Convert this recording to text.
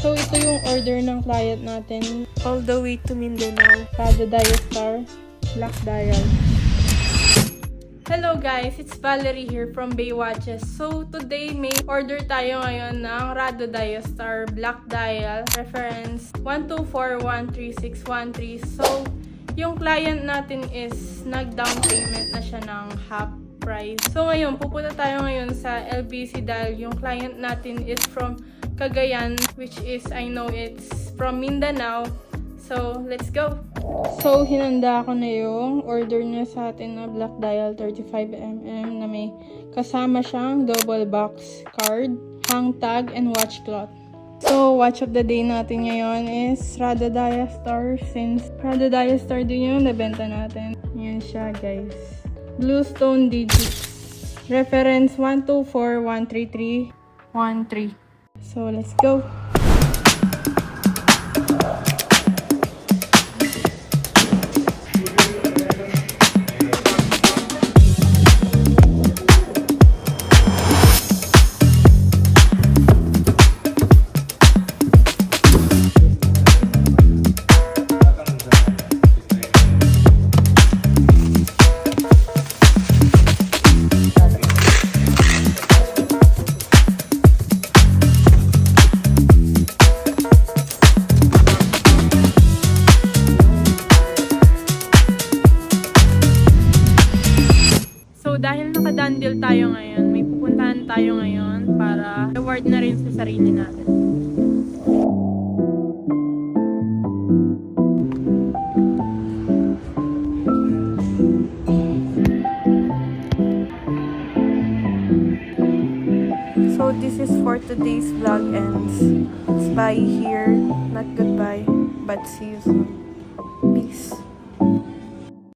So, ito yung order ng client natin. All the way to Mindanao. Rado Diastar, Black Dial. Hello guys, it's Valerie here from Baywatches. So, today may order tayo ngayon ng Rado Diastar Black Dial, reference 124-13613. So, yung client natin is nag-down payment na siya ng half price. So, ngayon, pupunta tayo ngayon sa LBC dahil yung client natin is from Cagayan, which is, I know it's from Mindanao. So, let's go! So, hinanda ko na yung order niya sa atin na Black Dial 35mm na may kasama siyang double box card, hang tag, and watch cloth. So, watch of the day natin ngayon is Rado Diastar, since Rado Diastar din yung nabenta natin. Yan siya, guys. Bluestone digits. Reference 124-13313. So, let's go! So, dahil naka-done deal tayo ngayon, may pupuntahan tayo ngayon para reward na rin sa sarili natin. So this is for today's vlog ends. It's bye here, not goodbye, but see you soon. Peace.